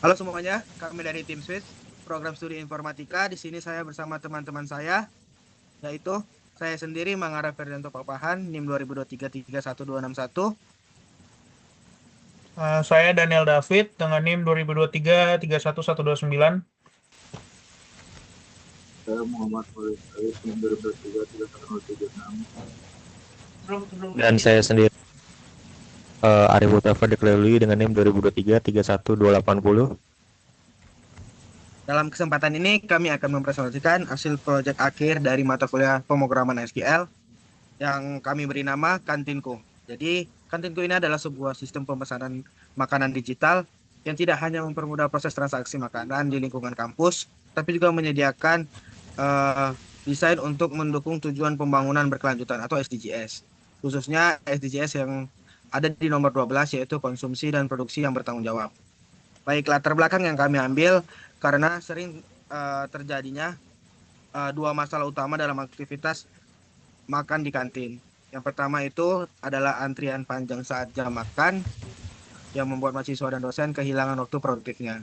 Halo semuanya, kami dari tim Swiss, program studi informatika. Di sini saya bersama teman-teman saya, yaitu saya sendiri Mangara Ferdianto Papahan, NIM 2023 31261. Saya Daniel David dengan NIM 2023 31129. Saya Muhammad Khalid Arif, NIM 2023 31076. Dan saya sendiri Arif Mustafa Dekleuli dengan NIM 2023 31280. Dalam kesempatan ini kami akan mempresentasikan hasil proyek akhir dari mata kuliah pemrograman SQL yang kami beri nama Kantinku. Jadi, Kantinku ini adalah sebuah sistem pemesanan makanan digital yang tidak hanya mempermudah proses transaksi makanan di lingkungan kampus, tapi juga menyediakan eh, desain untuk mendukung tujuan pembangunan berkelanjutan atau SDGs. Khususnya SDGs yang ada di nomor 12 yaitu konsumsi dan produksi yang bertanggung jawab. Baik, latar belakang yang kami ambil karena sering terjadinya dua masalah utama dalam aktivitas makan di kantin. Yang pertama itu adalah antrian panjang saat jam makan yang membuat mahasiswa dan dosen kehilangan waktu produktifnya.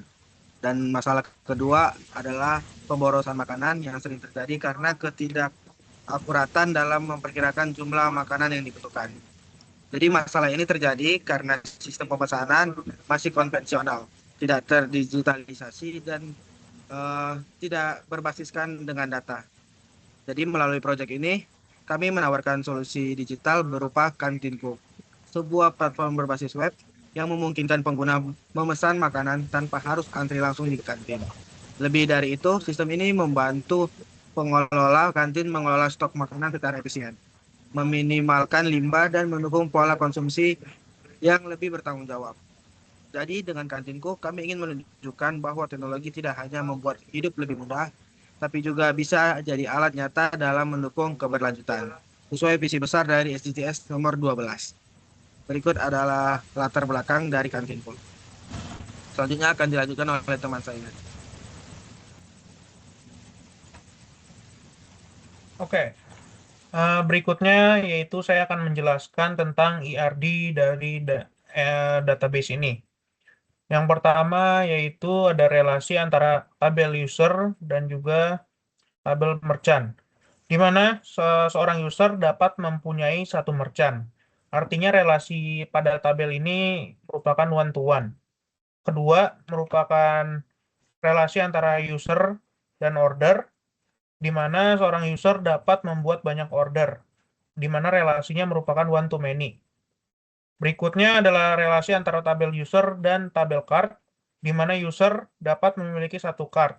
Dan masalah kedua adalah pemborosan makanan yang sering terjadi karena ketidakakuratan dalam memperkirakan jumlah makanan yang dibutuhkan. Jadi masalah ini terjadi karena sistem pemesanan masih konvensional, tidak terdigitalisasi dan tidak berbasiskan dengan data. Jadi melalui proyek ini, kami menawarkan solusi digital berupa Kantinku, sebuah platform berbasis web yang memungkinkan pengguna memesan makanan tanpa harus antri langsung di kantin. Lebih dari itu, sistem ini membantu pengelola kantin mengelola stok makanan secara efisien, meminimalkan limbah dan mendukung pola konsumsi yang lebih bertanggung jawab. Jadi dengan Kantinku, kami ingin menunjukkan bahwa teknologi tidak hanya membuat hidup lebih mudah, tapi juga bisa jadi alat nyata dalam mendukung keberlanjutan. Sesuai visi besar dari SDGs nomor 12. Berikut adalah latar belakang dari Kantinku. Selanjutnya akan dilanjutkan oleh teman saya. Oke, berikutnya yaitu saya akan menjelaskan tentang IRD dari database ini. Yang pertama yaitu ada relasi antara tabel user dan juga tabel merchant, di mana seorang user dapat mempunyai satu merchant. Artinya relasi pada tabel ini merupakan one to one. Kedua, merupakan relasi antara user dan order, di mana seorang user dapat membuat banyak order, di mana relasinya merupakan one to many. Berikutnya adalah relasi antara tabel user dan tabel card, di mana user dapat memiliki satu card,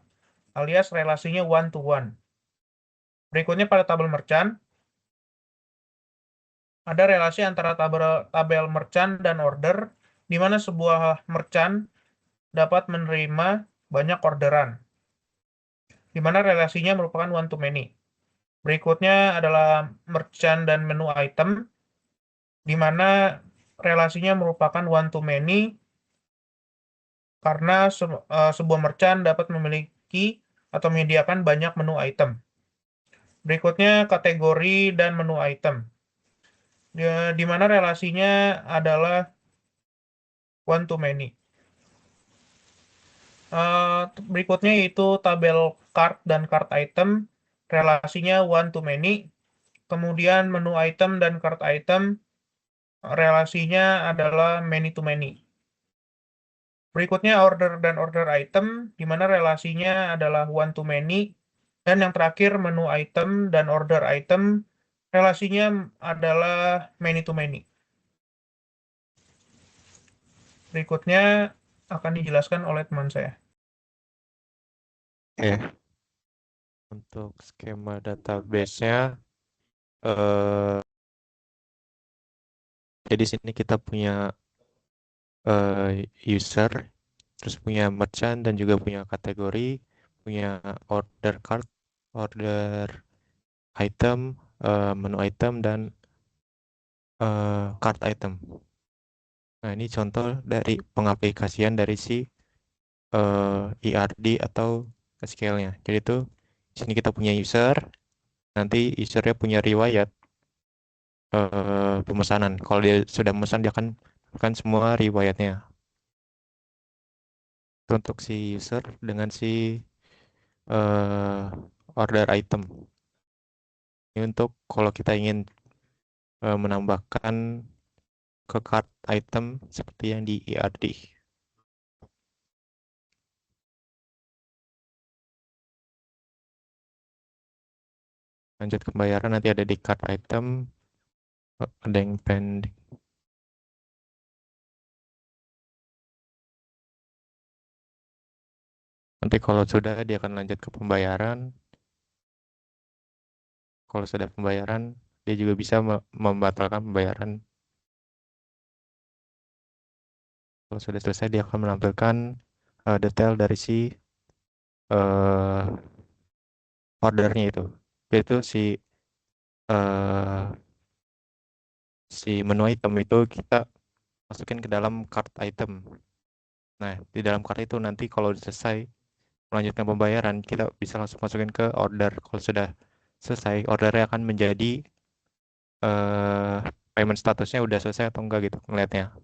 alias relasinya one to one. Berikutnya pada tabel merchant, ada relasi antara tabel merchant dan order, di mana sebuah merchant dapat menerima banyak orderan, di mana relasinya merupakan one to many. Berikutnya adalah merchant dan menu item, di mana relasinya merupakan one to many karena sebuah merchant dapat memiliki atau menyediakan banyak menu item. Berikutnya kategori dan menu item, di mana relasinya adalah one to many. Berikutnya yaitu tabel card dan card item, relasinya one to many. Kemudian menu item dan card item, relasinya adalah many to many. Berikutnya order dan order item, di mana relasinya adalah one to many. Dan yang terakhir menu item dan order item, relasinya adalah many to many. Berikutnya akan dijelaskan oleh teman saya. Oke, untuk skema database-nya, eh, jadi sini kita punya user, terus punya merchant dan juga punya kategori, punya order card, order item, menu item dan card item. Nah, ini contoh dari pengaplikasian dari si ERD atau SQL-nya. Jadi itu di sini kita punya user, nanti usernya punya riwayat pemesanan. Kalau dia sudah memesan, dia akan semua riwayatnya. Itu untuk si user dengan si order item. Ini untuk kalau kita ingin menambahkan ke cart item seperti yang di ERD. Lanjut ke pembayaran nanti ada di cart item, ada yang pending. Nanti kalau sudah dia akan lanjut ke pembayaran. Kalau sudah pembayaran, dia juga bisa membatalkan pembayaran. Kalau sudah selesai, dia akan menampilkan detail dari si ordernya itu. Yaitu si menu item itu kita masukin ke dalam cart item. Nah, di dalam cart itu nanti kalau selesai melanjutkan pembayaran, kita bisa langsung masukin ke order. Kalau sudah selesai, ordernya akan menjadi payment statusnya udah selesai atau enggak gitu ngeliatnya.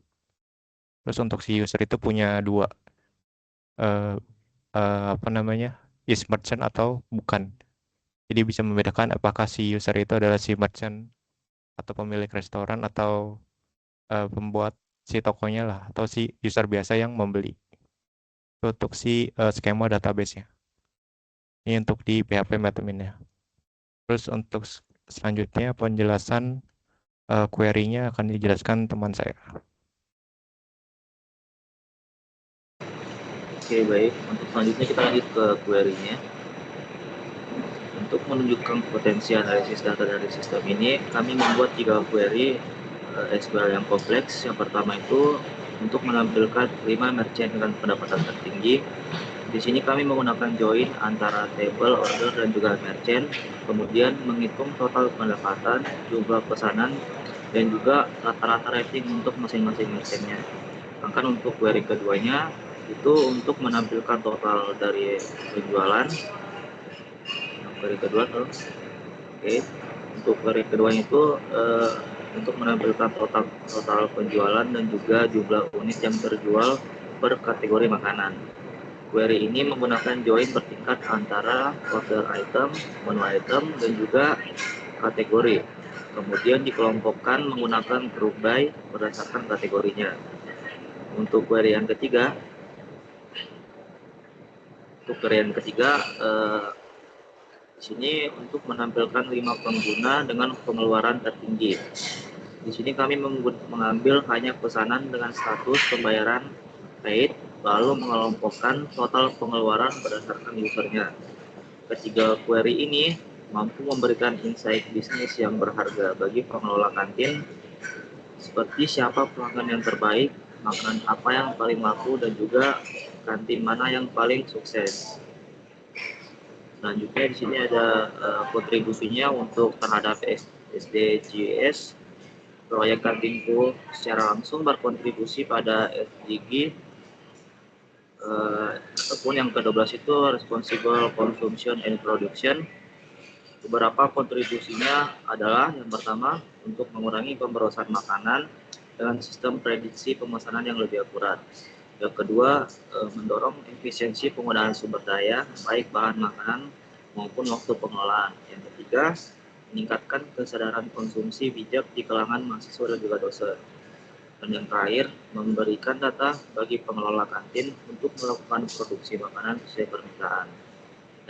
Terus untuk si user itu punya dua apa namanya, is merchant atau bukan. Jadi bisa membedakan apakah si user itu adalah si merchant atau pemilik restoran atau pembuat si tokonya lah atau si user biasa yang membeli. Itu untuk si skema database-nya. Ini untuk di PHP admin-nya. Terus untuk selanjutnya penjelasan query-nya akan dijelaskan teman saya. Oke, baik. Untuk selanjutnya kita lanjut ke query-nya. Untuk menunjukkan potensi analisis data dari sistem ini, kami membuat 3 query SQL yang kompleks. Yang pertama itu untuk menampilkan 5 merchant dengan pendapatan tertinggi. Di sini kami menggunakan join antara table, order, dan juga merchant. Kemudian menghitung total pendapatan, jumlah pesanan, dan juga rata-rata rating untuk masing-masing merchantnya. Sedangkan untuk query keduanya itu untuk menampilkan total dari penjualan. Query kedua tuh, oke. Untuk query keduanya itu untuk menampilkan total penjualan dan juga jumlah unit yang terjual per kategori makanan. Query ini menggunakan join bertingkat antara order item, menu item, dan juga kategori. Kemudian dikelompokkan menggunakan group by berdasarkan kategorinya. Untuk query yang ketiga, di sini untuk menampilkan 5 pengguna dengan pengeluaran tertinggi. Di sini kami mengambil hanya pesanan dengan status pembayaran paid, lalu mengelompokkan total pengeluaran berdasarkan usernya. Ketiga query ini mampu memberikan insight bisnis yang berharga bagi pengelola kantin, seperti siapa pelanggan yang terbaik, makanan apa yang paling laku, dan juga kantin mana yang paling sukses. Selanjutnya di sini ada kontribusinya untuk terhadap SDGs. Proyek Kantinku secara langsung berkontribusi pada SDG ataupun yang ke-12 itu Responsible Consumption and Production. Beberapa kontribusinya adalah yang pertama untuk mengurangi pemborosan makanan dengan sistem prediksi pemesanan yang lebih akurat. Yang kedua, mendorong efisiensi penggunaan sumber daya, baik bahan makanan maupun waktu pengelolaan. Yang ketiga, meningkatkan kesadaran konsumsi bijak di kalangan mahasiswa dan juga dosen. Dan yang terakhir, memberikan data bagi pengelola kantin untuk melakukan produksi makanan sesuai permintaan.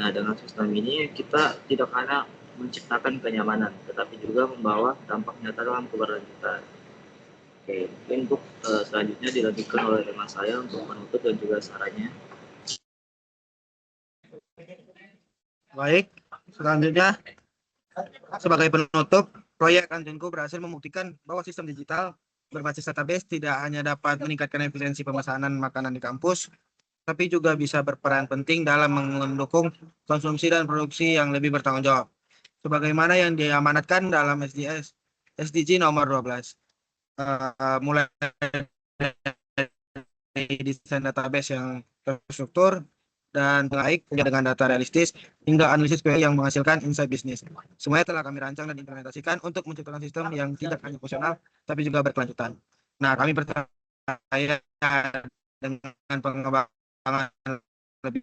Nah, dengan sistem ini kita tidak hanya menciptakan kenyamanan, tetapi juga membawa dampak nyata dalam keberlanjutan. Oke, mungkin untuk selanjutnya dilanjutkan oleh teman saya untuk menutup dan juga sarannya. Baik, selanjutnya sebagai penutup, proyek Kantinku berhasil membuktikan bahwa sistem digital berbasis database tidak hanya dapat meningkatkan efisiensi pemesanan makanan di kampus, tapi juga bisa berperan penting dalam mendukung konsumsi dan produksi yang lebih bertanggung jawab. Sebagaimana yang diamanatkan dalam SDG nomor 12. Mulai dari desain database yang terstruktur dan baik dengan data realistis hingga analisis query yang menghasilkan insight bisnis. Semuanya telah kami rancang dan implementasikan untuk menciptakan sistem yang tidak hanya fungsional tapi juga berkelanjutan. Nah, kami percaya dengan pengembangan perkembangan lebih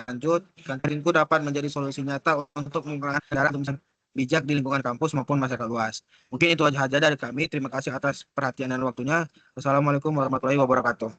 lanjut, Kantinku dapat menjadi solusi nyata untuk mengurangi kendaraan bijak di lingkungan kampus maupun masyarakat luas. Mungkin itu aja dari kami. Terima kasih atas perhatian dan waktunya. Wassalamualaikum warahmatullahi wabarakatuh.